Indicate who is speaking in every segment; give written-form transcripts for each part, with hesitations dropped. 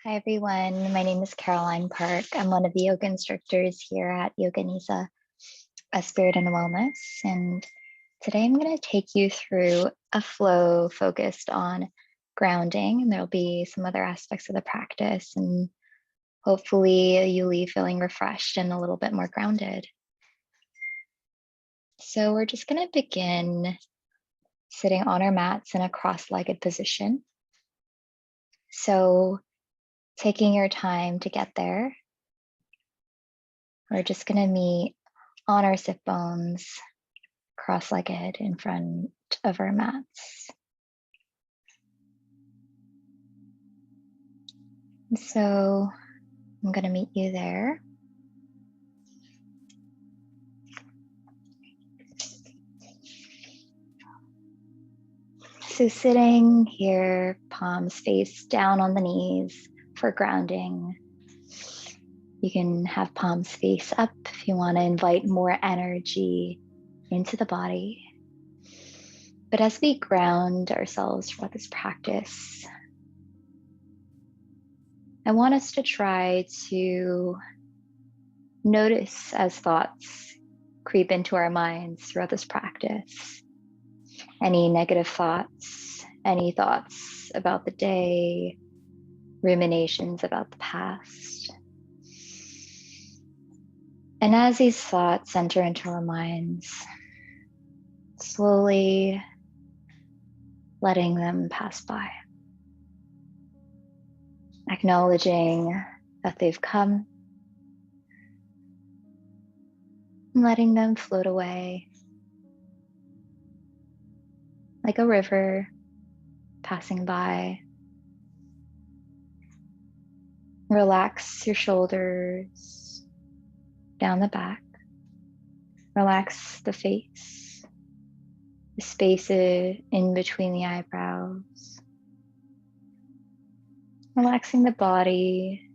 Speaker 1: Hi everyone, my name is Caroline Park. I'm one of the yoga instructors here at Yoga Nisa, a Spirit and Wellness. And today I'm going to take you through a flow focused on grounding. And there'll be some other aspects of the practice. And hopefully you leave feeling refreshed and a little bit more grounded. So we're just going to begin sitting on our mats in a cross-legged position. So taking your time to get there. We're just going to meet on our sit bones, cross-legged in front of our mats. And so I'm going to meet you there. So sitting here, palms face down on the knees for grounding. You can have palms face up if you want to invite more energy into the body. But as we ground ourselves throughout this practice, I want us to try to notice as thoughts creep into our minds throughout this practice. Any negative thoughts, any thoughts about the day, ruminations about the past. And as these thoughts enter into our minds, slowly letting them pass by. Acknowledging that they've come, and letting them float away like a river passing by. Relax your shoulders down the back. Relax the face, the spaces in between the eyebrows. Relaxing the body,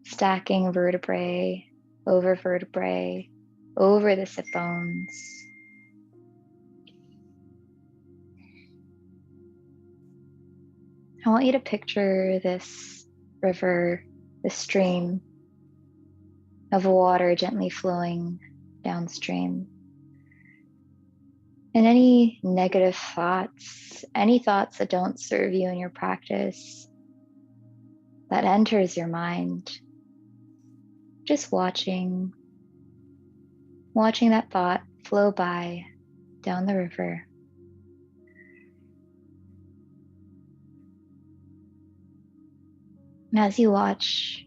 Speaker 1: stacking vertebrae over the sit bones. I want you to picture this river, this stream of water gently flowing downstream. And any negative thoughts, any thoughts that don't serve you in your practice, that enters your mind, just watching that thought flow by down the river. And as you watch,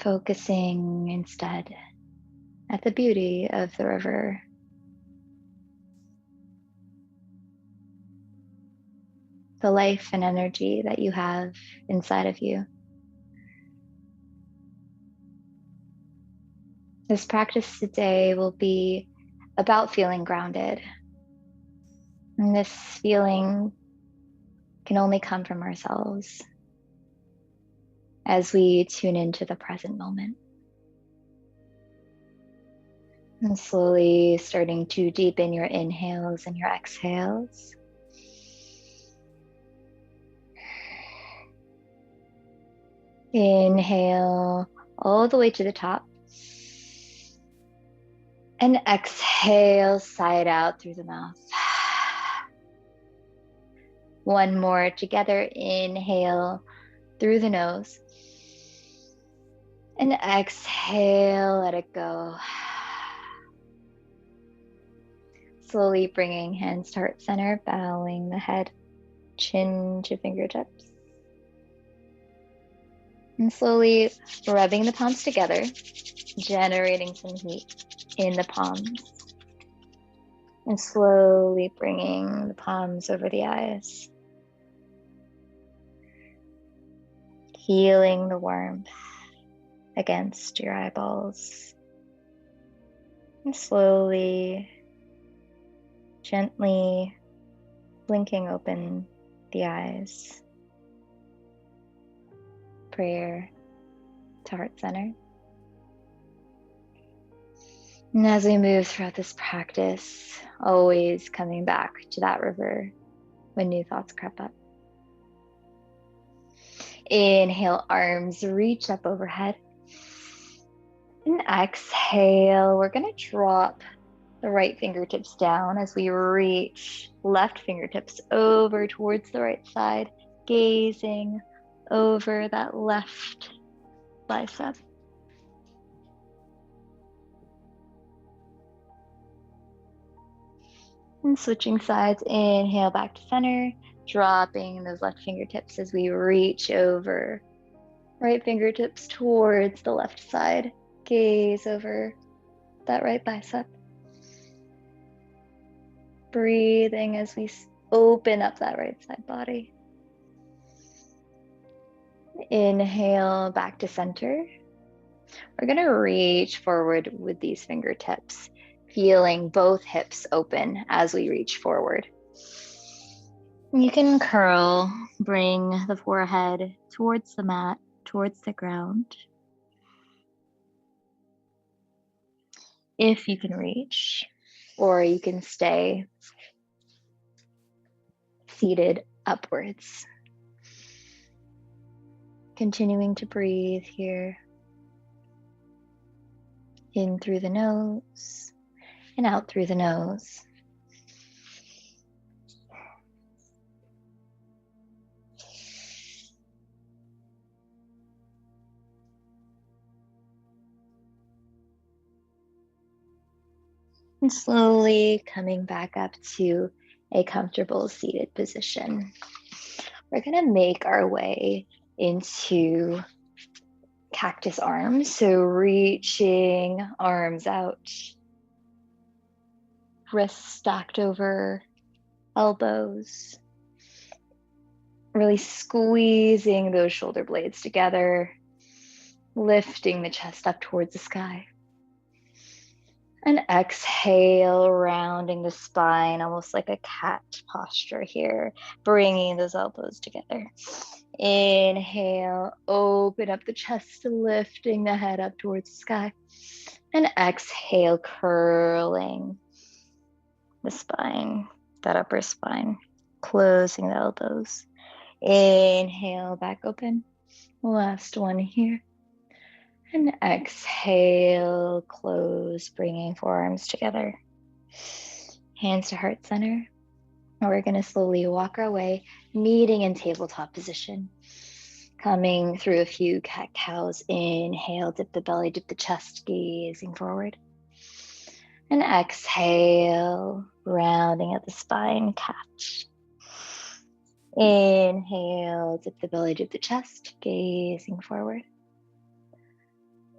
Speaker 1: focusing instead at the beauty of the river. The life and energy that you have inside of you. This practice today will be about feeling grounded. And this feeling can only come from ourselves as we tune into the present moment. And slowly starting to deepen your inhales and your exhales. Inhale all the way to the top. And exhale, sigh it out through the mouth. One more together. Inhale through the nose. And exhale, let it go. Slowly bringing hands to heart center, bowing the head, chin to fingertips. And slowly rubbing the palms together, generating some heat in the palms. And slowly bringing the palms over the eyes. Healing the warmth against your eyeballs. And slowly, gently blinking open the eyes. Prayer to heart center. And as we move throughout this practice, always coming back to that river when new thoughts crop up. Inhale, arms reach up overhead. And exhale, we're gonna drop the right fingertips down as we reach left fingertips over towards the right side, gazing over that left bicep. And switching sides, inhale back to center, dropping those left fingertips as we reach over right fingertips towards the left side, gaze over that right bicep. Breathing as we open up that right side body. Inhale back to center. We're going to reach forward with these fingertips, feeling both hips open as we reach forward. You can curl, bring the forehead towards the mat, towards the ground. If you can reach, or you can stay seated upwards. Continuing to breathe here. In through the nose and out through the nose. And slowly coming back up to a comfortable seated position. We're going to make our way into cactus arms. So reaching arms out, wrists stacked over elbows, really squeezing those shoulder blades together, lifting the chest up towards the sky. And exhale, rounding the spine, almost like a cat posture here, bringing those elbows together. Inhale, open up the chest, lifting the head up towards the sky. And exhale, curling the spine, that upper spine, closing the elbows. Inhale, back open. Last one here. And exhale, close, bringing forearms together. Hands to heart center. And we're going to slowly walk our way, meeting in tabletop position. Coming through a few cat-cows. Inhale, dip the belly, dip the chest, gazing forward. And exhale, rounding at the spine, catch. Inhale, dip the belly, dip the chest, gazing forward.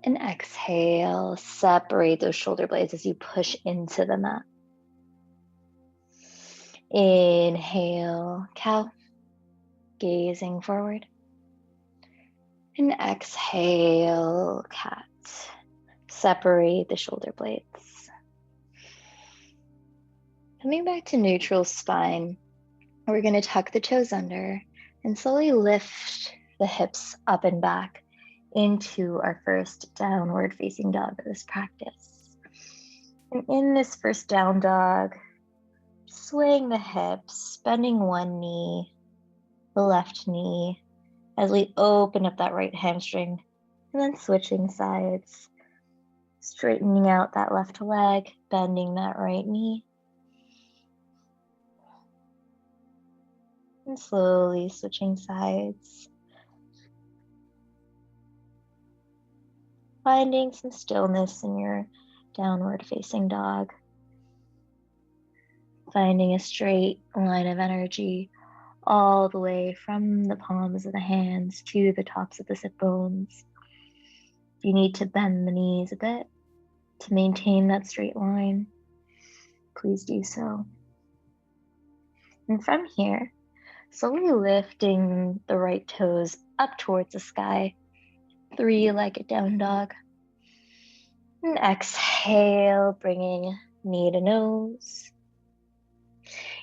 Speaker 1: And exhale, separate those shoulder blades as you push into the mat. Inhale, cow, gazing forward. And exhale, cat. Separate the shoulder blades. Coming back to neutral spine, we're going to tuck the toes under and slowly lift the hips up and back into our first downward facing dog of this practice. And in this first down dog, swaying the hips, bending one knee, the left knee, as we open up that right hamstring, and then switching sides, straightening out that left leg, bending that right knee, and slowly switching sides. Finding some stillness in your downward facing dog. Finding a straight line of energy all the way from the palms of the hands to the tops of the sit bones. If you need to bend the knees a bit to maintain that straight line, please do so. And from here, slowly lifting the right toes up towards the sky, three-legged down dog. And exhale, bringing knee to nose.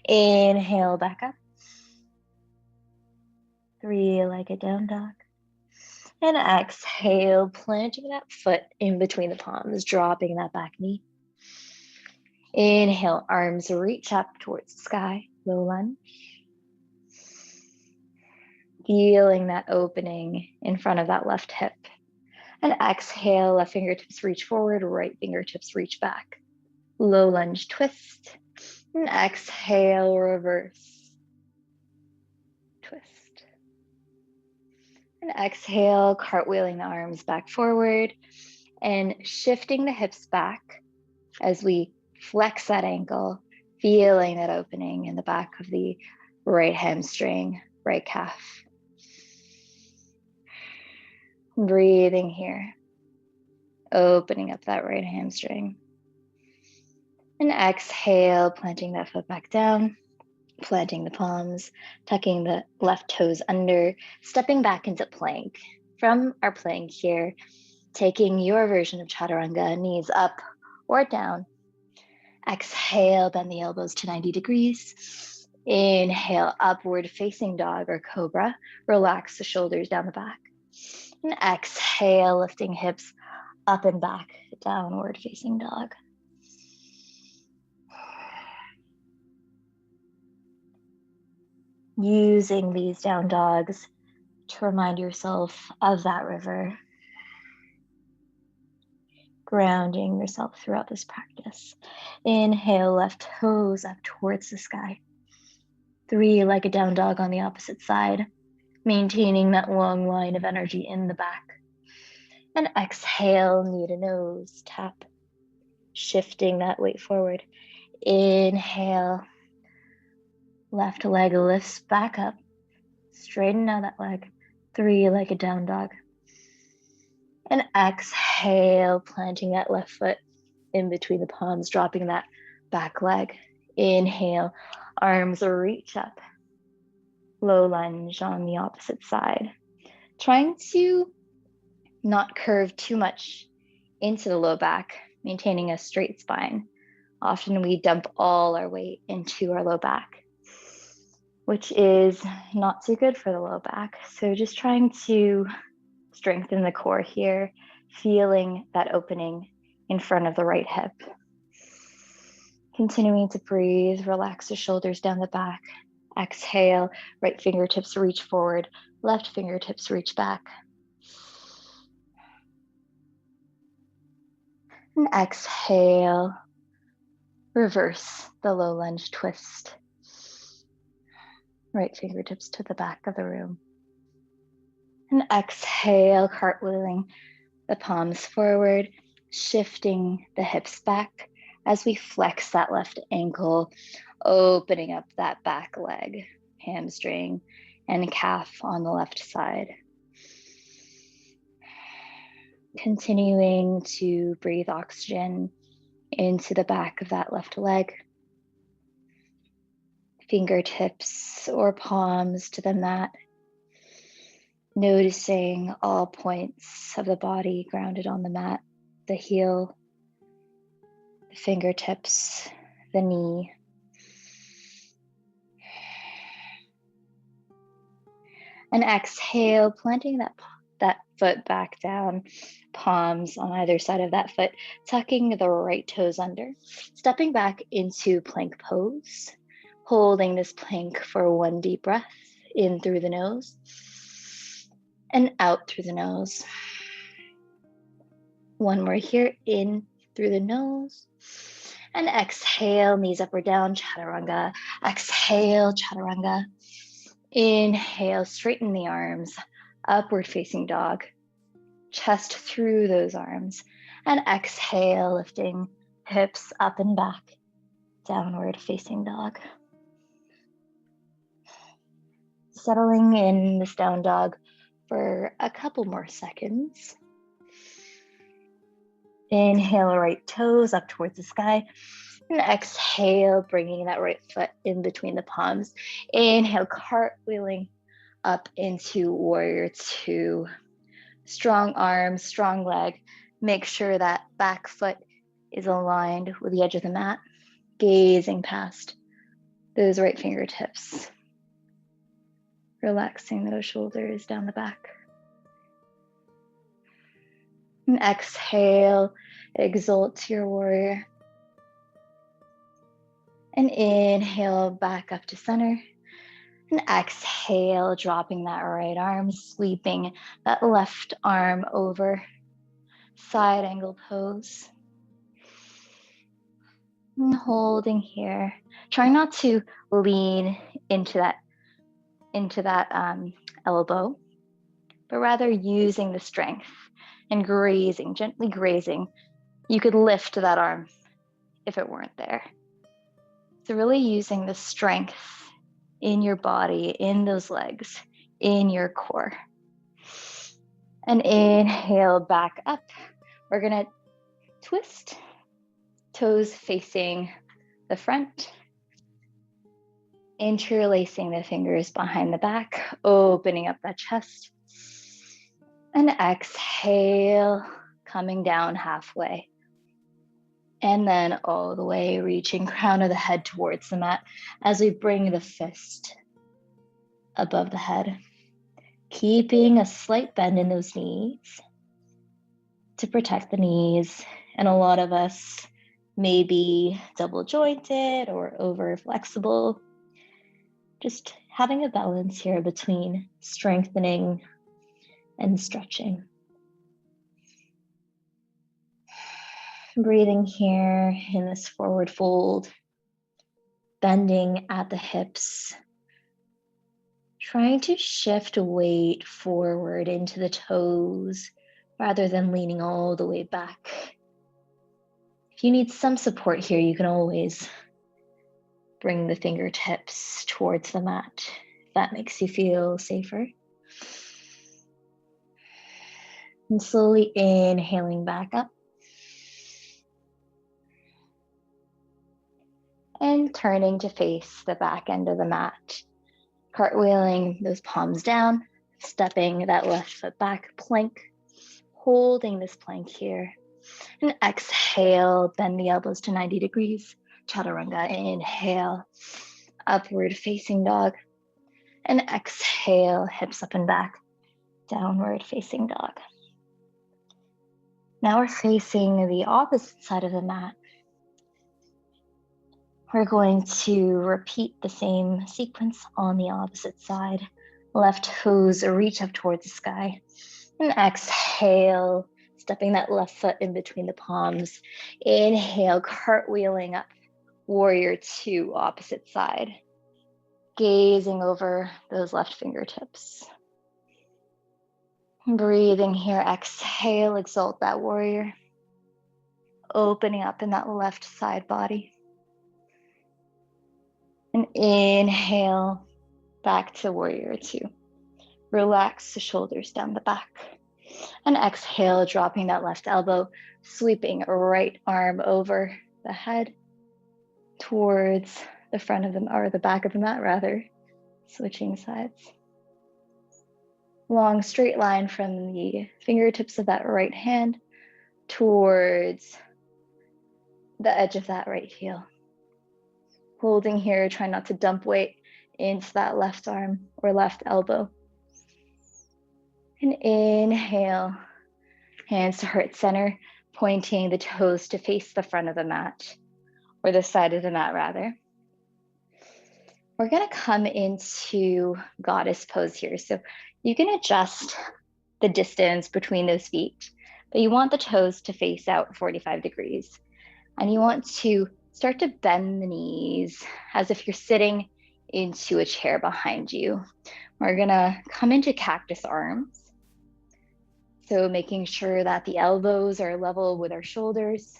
Speaker 1: Inhale, back up. Three-legged down dog. And exhale, planting that foot in between the palms, dropping that back knee. Inhale, arms reach up towards the sky, low lunge. feeling that opening in front of that left hip. And exhale, left fingertips reach forward, right fingertips reach back. Low lunge twist. And exhale, reverse. Twist. And exhale, cartwheeling the arms back forward and shifting the hips back as we flex that ankle, feeling that opening in the back of the right hamstring, right calf. Breathing here, opening up that right hamstring. And exhale, planting that foot back down, planting the palms, tucking the left toes under, stepping back into plank. From our plank here, taking your version of chaturanga, knees up or down. Exhale, bend the elbows to 90 degrees. Inhale, upward facing dog or cobra. Relax the shoulders down the back. And exhale, lifting hips up and back, downward facing dog. Using these down dogs to remind yourself of that river. Grounding yourself throughout this practice. Inhale, left toes up towards the sky. 3, like a down dog on the opposite side, maintaining that long line of energy in the back. And exhale, knee to nose, tap, shifting that weight forward. Inhale, left leg lifts back up, straighten out that leg. 3, like a down dog. And exhale, planting that left foot in between the palms, dropping that back leg. Inhale, arms reach up. Low lunge on the opposite side. Trying to not curve too much into the low back, maintaining a straight spine. Often we dump all our weight into our low back, which is not too good for the low back. So just trying to strengthen the core here, feeling that opening in front of the right hip. Continuing to breathe, relax the shoulders down the back. Exhale, right fingertips reach forward, left fingertips reach back. And exhale, reverse the low lunge twist. Right fingertips to the back of the room. And exhale, cartwheeling the palms forward, shifting the hips back as we flex that left ankle, opening up that back leg, hamstring, and calf on the left side. Continuing to breathe oxygen into the back of that left leg. Fingertips or palms to the mat. Noticing all points of the body grounded on the mat, the heel, the fingertips, the knee. And exhale, planting that foot back down, palms on either side of that foot, tucking the right toes under, stepping back into plank pose, holding this plank for 1 deep breath, in through the nose and out through the nose. 1 more here, in through the nose. And exhale, knees up or down, chaturanga. Exhale, chaturanga. Inhale, straighten the arms, upward facing dog. Chest through those arms. And exhale, lifting hips up and back, downward facing dog. Settling in this down dog for a couple more seconds. Inhale, right toes up towards the sky. And exhale, bringing that right foot in between the palms. Inhale, cartwheeling up into warrior 2. Strong arms, strong leg. Make sure that back foot is aligned with the edge of the mat, gazing past those right fingertips. Relaxing those shoulders down the back. And exhale, exalt to your warrior. And inhale, back up to center. And exhale, dropping that right arm, sweeping that left arm over, side angle pose. And holding here, trying not to lean into that elbow, but rather using the strength and grazing, gently grazing. You could lift that arm if it weren't there. So really using the strength in your body, in those legs, in your core. And inhale back up. We're gonna twist, toes facing the front, interlacing the fingers behind the back, opening up that chest. And exhale, coming down halfway. And then all the way, reaching crown of the head towards the mat as we bring the fist above the head, keeping a slight bend in those knees to protect the knees. And a lot of us may be double jointed or over flexible. Just having a balance here between strengthening and stretching. Breathing here in this forward fold, bending at the hips, trying to shift weight forward into the toes rather than leaning all the way back. If you need some support here, you can always bring the fingertips towards the mat if that makes you feel safer. And slowly inhaling back up. And turning to face the back end of the mat. Cartwheeling those palms down, stepping that left foot back, plank, holding this plank here. And exhale, bend the elbows to 90 degrees. Chaturanga, inhale, upward facing dog. And exhale, hips up and back, downward facing dog. Now we're facing the opposite side of the mat. We're going to repeat the same sequence on the opposite side. Left toes reach up towards the sky. And exhale, stepping that left foot in between the palms. Inhale, cartwheeling up, warrior two, opposite side. Gazing over those left fingertips. Breathing here, exhale, exalt that warrior. Opening up in that left side body. And inhale, back to warrior two. Relax the shoulders down the back. And exhale, dropping that left elbow, sweeping right arm over the head towards the front of the, or the back of the mat rather, switching sides. Long straight line from the fingertips of that right hand towards the edge of that right heel. Holding here, try not to dump weight into that left arm or left elbow. And inhale, hands to heart center, pointing the toes to face the front of the mat, or the side of the mat rather. We're gonna come into goddess pose here. So you can adjust the distance between those feet, but you want the toes to face out 45 degrees. And you want to start to bend the knees as if you're sitting into a chair behind you. We're gonna come into cactus arms. So making sure that the elbows are level with our shoulders,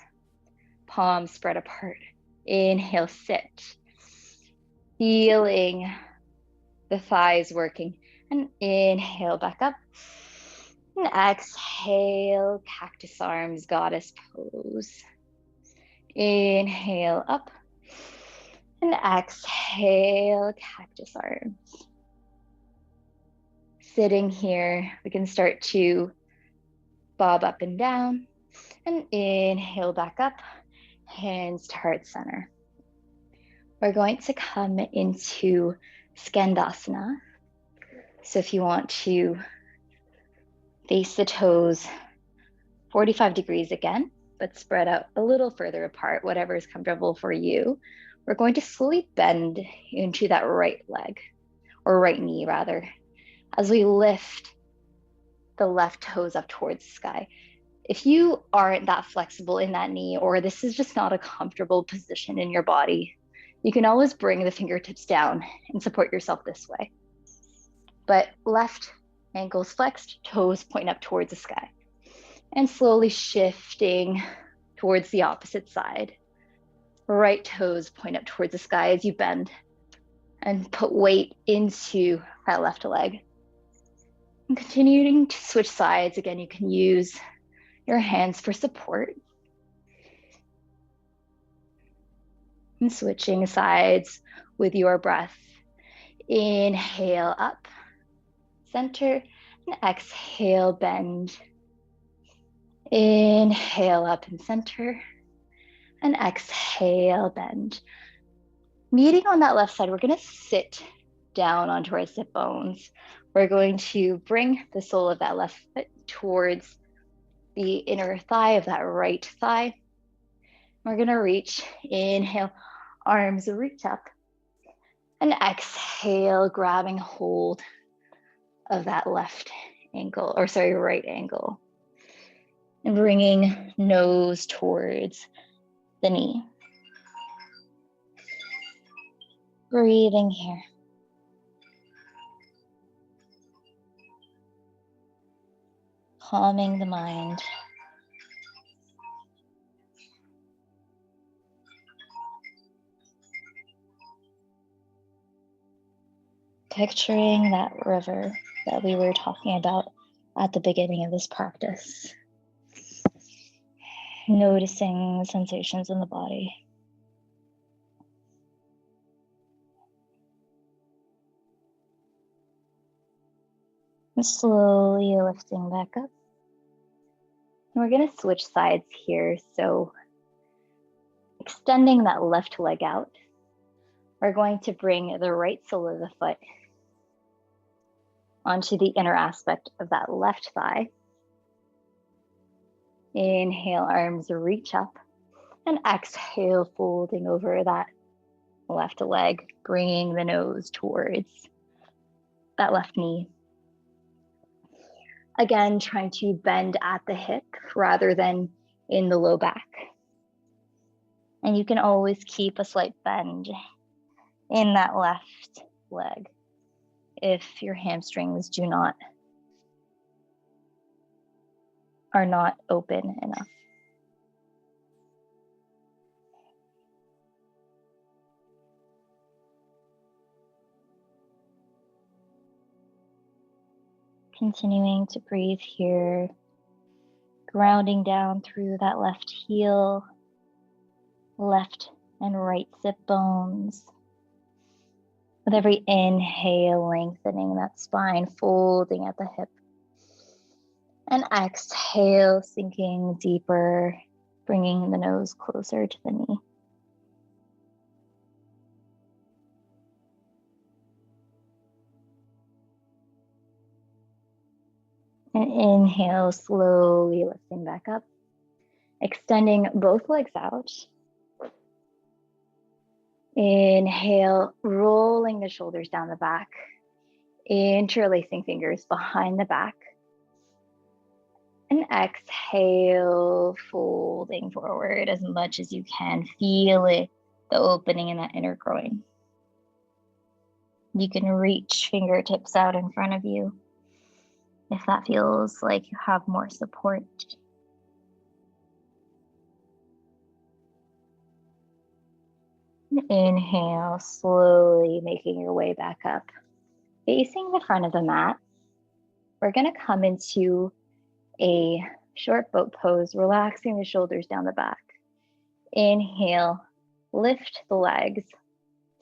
Speaker 1: palms spread apart. Inhale, sit. Feeling the thighs working. And inhale, back up. And exhale, cactus arms, goddess pose. Inhale up and exhale, cactus arms. Sitting here, we can start to bob up and down and inhale back up, hands to heart center. We're going to come into Skandasana. So if you want to face the toes 45 degrees again, but spread out a little further apart, whatever is comfortable for you. We're going to slowly bend into that right leg. or right knee rather, as we lift the left toes up towards the sky. If you aren't that flexible in that knee, or this is just not a comfortable position in your body, you can always bring the fingertips down and support yourself this way. But left ankles flexed, toes point up towards the sky, and slowly shifting towards the opposite side. Right toes point up towards the sky as you bend and put weight into that left leg. And continuing to switch sides, again, you can use your hands for support. And switching sides with your breath. Inhale up, center, and exhale, bend. Inhale up and center, and exhale, bend. Meeting on that left side, we're gonna sit down onto our sit bones. We're going to bring the sole of that left foot towards the inner thigh of that right thigh. We're gonna reach, inhale, arms reach up, and exhale, grabbing hold of that left ankle, or sorry, right ankle. And bringing nose towards the knee. Breathing here. Calming the mind. Picturing that river that we were talking about at the beginning of this practice. Noticing sensations in the body. And slowly lifting back up. And we're going to switch sides here. So extending that left leg out, we're going to bring the right sole of the foot onto the inner aspect of that left thigh. Inhale, arms reach up, and exhale, folding over that left leg, bringing the nose towards that left knee. Again, trying to bend at the hip rather than in the low back. And you can always keep a slight bend in that left leg if your hamstrings are not open enough. Continuing to breathe here, grounding down through that left heel, left and right sit bones. With every inhale, lengthening that spine, folding at the hip. And exhale, sinking deeper, bringing the nose closer to the knee. And inhale, slowly lifting back up, extending both legs out. Inhale, rolling the shoulders down the back, interlacing fingers behind the back. And exhale, folding forward as much as you can. Feel it, the opening in that inner groin. You can reach fingertips out in front of you if that feels like you have more support. Inhale, slowly making your way back up. Facing the front of the mat, we're going to come into a short boat pose, relaxing the shoulders down the back. Inhale, lift the legs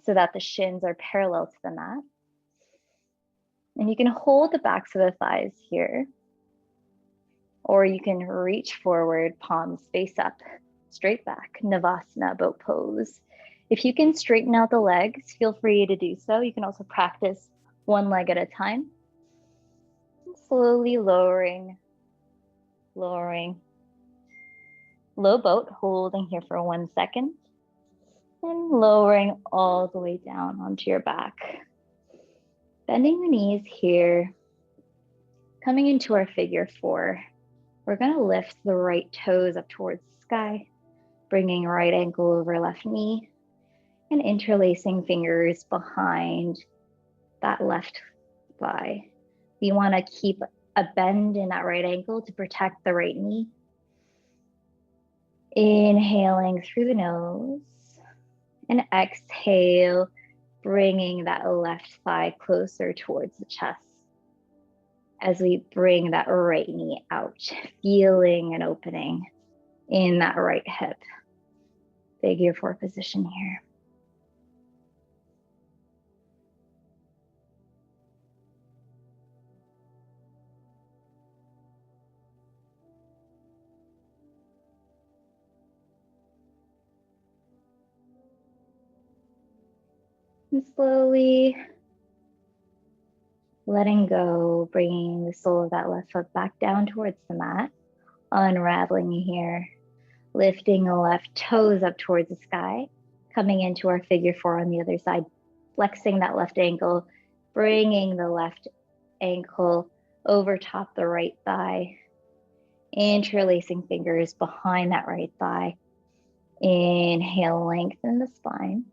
Speaker 1: so that the shins are parallel to the mat. And you can hold the backs of the thighs here, or you can reach forward, palms face up, straight back, Navasana, boat pose. If you can straighten out the legs, feel free to do so. You can also practice one leg at a time. Slowly lowering. Low boat, holding here for 1 second. And lowering all the way down onto your back. Bending the knees here, coming into our figure four. We're going to lift the right toes up towards the sky, bringing right ankle over left knee and interlacing fingers behind that left thigh. We want to keep a bend in that right ankle to protect the right knee. Inhaling through the nose and exhale, bringing that left thigh closer towards the chest as we bring that right knee out, feeling an opening in that right hip. Figure four position here. And slowly letting go, bringing the sole of that left foot back down towards the mat, unraveling here, lifting the left toes up towards the sky, coming into our figure four on the other side, flexing that left ankle, bringing the left ankle over top the right thigh, interlacing fingers behind that right thigh. Inhale, lengthen the spine.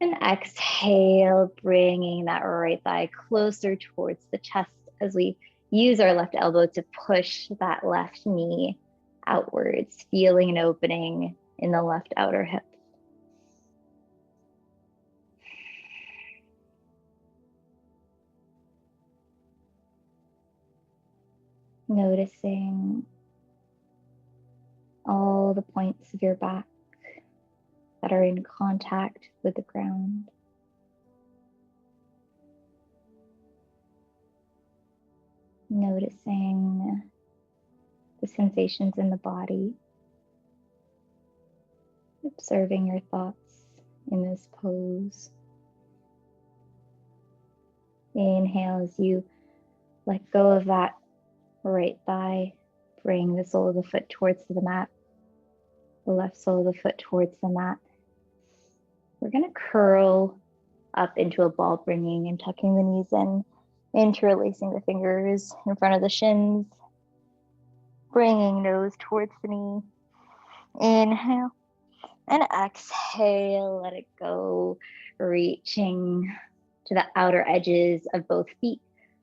Speaker 1: And exhale, bringing that right thigh closer towards the chest as we use our left elbow to push that left knee outwards, feeling an opening in the left outer hip. Noticing all the points of your back that are in contact with the ground. Noticing the sensations in the body. Observing your thoughts in this pose. Inhale as you let go of that right thigh. Bring the sole of the foot towards the mat. The left sole of the foot towards the mat. We're going to curl up into a ball, bringing and tucking the knees in, interlacing the fingers in front of the shins, bringing nose towards the knee. Inhale and exhale, let it go, reaching to the outer edges of both feet.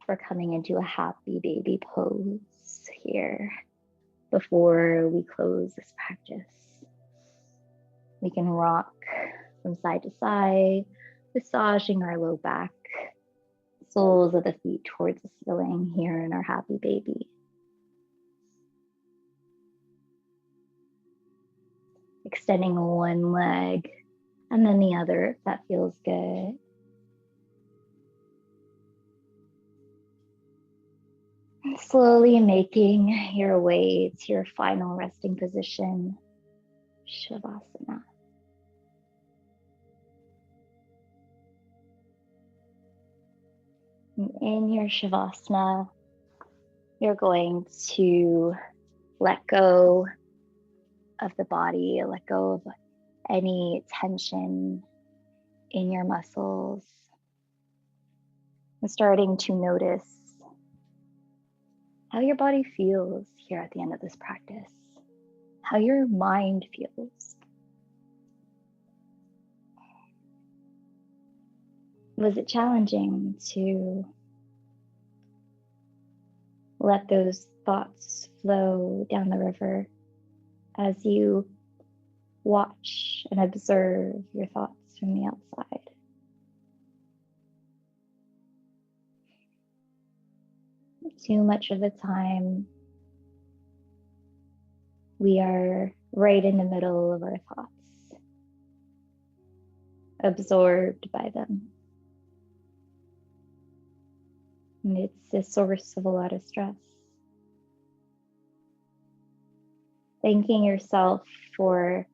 Speaker 1: We're coming into a happy baby pose here before we close this practice. We can rock from side to side, massaging our low back, soles of the feet towards the ceiling here in our happy baby. Extending one leg and then the other if that feels good. And slowly making your way to your final resting position, Shavasana. And in your Shavasana, you're going to let go of the body, let go of any tension in your muscles. And starting to notice how your body feels here at the end of this practice, how your mind feels. Was it challenging to let those thoughts flow down the river as you watch and observe your thoughts from the outside? Too much of the time, we are right in the middle of our thoughts, absorbed by them. And it's a source of a lot of stress. Thanking yourself for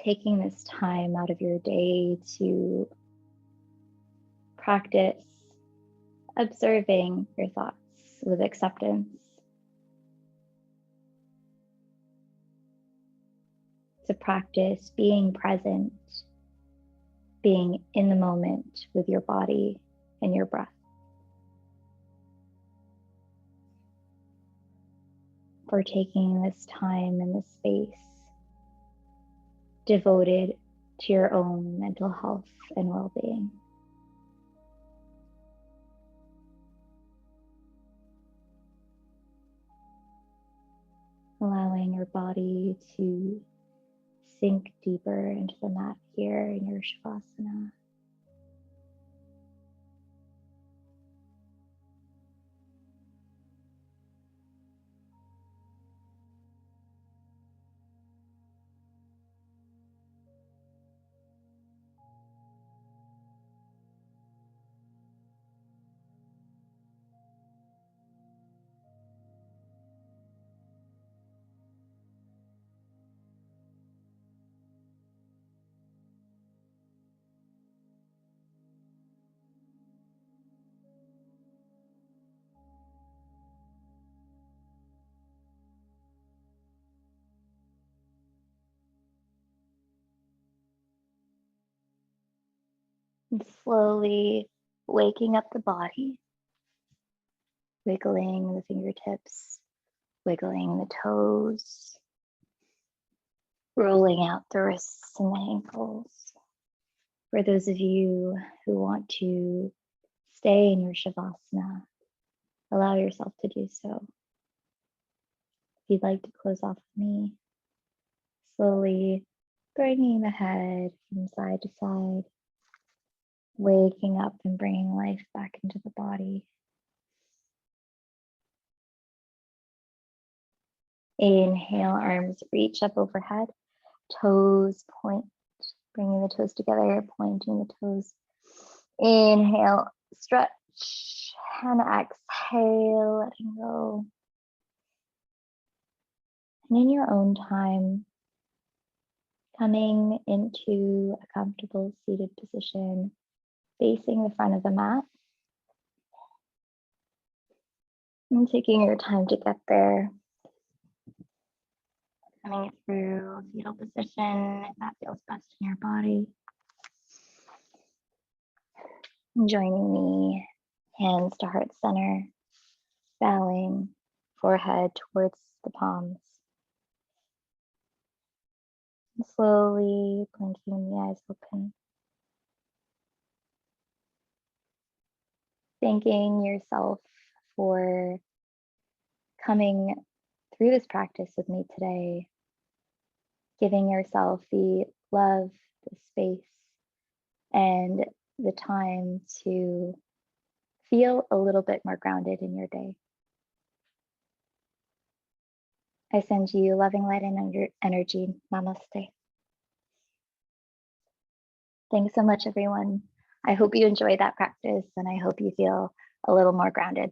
Speaker 1: taking this time out of your day to practice observing your thoughts with acceptance. To practice being present, being in the moment with your body in your breath. For taking this time and this space devoted to your own mental health and well-being. Allowing your body to sink deeper into the mat here in your Shavasana. And slowly waking up the body, wiggling the fingertips, wiggling the toes, rolling out the wrists and the ankles. For those of you who want to stay in your Shavasana, allow yourself to do so. If you'd like to close off with me, slowly bringing the head from side to side, waking up and bringing life back into the body. Inhale, arms reach up overhead, toes point, bringing the toes together, pointing the toes. Inhale, stretch, and exhale, letting go. And in your own time, coming into a comfortable seated position, facing the front of the mat. And taking your time to get there. Coming through fetal position, if that feels best in your body. And joining me, hands to heart center, bowing, forehead towards the palms. And slowly blinking the eyes open. Thanking yourself for coming through this practice with me today, giving yourself the love, the space, and the time to feel a little bit more grounded in your day. I send you loving light and energy. Namaste. Thanks so much, everyone. I hope you enjoy that practice, and I hope you feel a little more grounded.